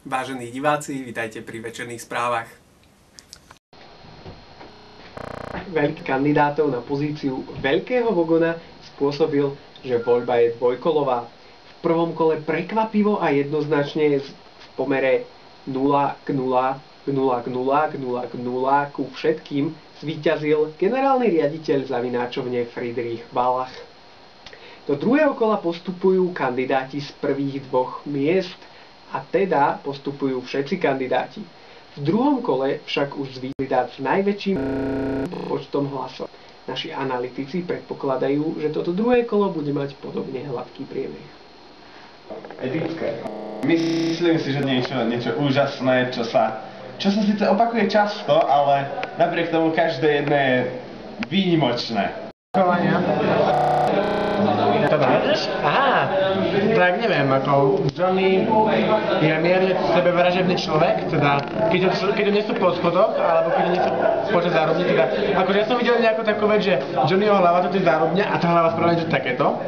Vážení diváci, vitajte pri večerných správach. Veľký kandidátov na pozíciu veľkého vogona spôsobil, že voľba je dvojkolová. V prvom kole prekvapivo a jednoznačne v pomere 0 k 0 k 0 k 0 k 0 k 0 ku všetkým zvíťazil generálny riaditeľ zavináčovne Friedrich Ballach. Do druhého kola postupujú kandidáti z prvých dvoch miest, a teda postupujú všetci kandidáti. V druhom kole však už kandidát s najväčším počtom hlasov. Naši analytici predpokladajú, že toto druhé kolo bude mať podobne hladký priebeh. Etické. Myslím si, že niečo úžasné, čo sa síce opakuje často, ale napriek tomu každé jedné je výnimočné. Aha, tak neviem, ako Johnny je mierne sebevražedný človek, teda keď ho nesú po schodoch, alebo keď ho nesú počas zárubne, teda akože ja som videl nejakú takú vec, že Johnnyho hlava to je zárubňa a tá hlava správne že takéto.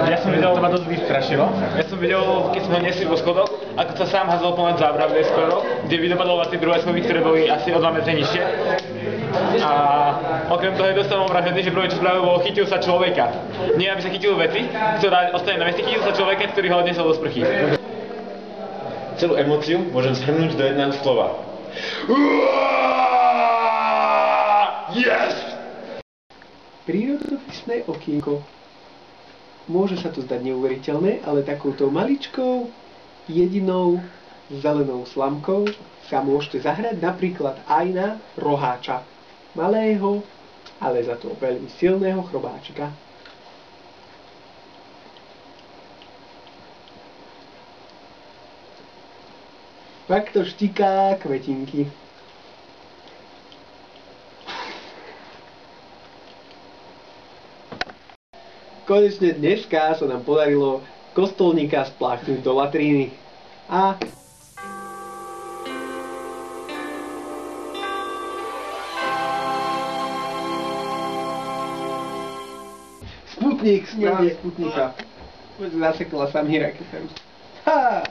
Ja som videl, to ma dosť vystrašilo. Ja som videl, keď sme ho nesli po schodoch, ako sa sám hádzal ponad zábravné skoro, kde vydopadol na tie druhé schody, ktoré boli asi o 2 metre nižšie. A okrem toho je dosť vražedný, že prvé čo spravil bolo chytil sa človeka. Nie aby sa chytil veci, ktorá ostane na mieste, chytil sa človeka, ktorý ho odnesol do sprchy. Celú emóciu môžem zhrnúť do jedného slova. Yes! Prírodopisné okienko. Môže sa to zdať neuveriteľné, ale takouto maličkou, jedinou zelenou slamkou sa môžete zahrať napríklad aj na roháča. Malého, ale za to veľmi silného chrobáčika. Pak to štíká kvetinky. Konečne dneska sa nám podarilo kostolníka spláchnuť do latríny. A Sputnik, správne Sputnika. Zasekla sa mi raketem. Ha!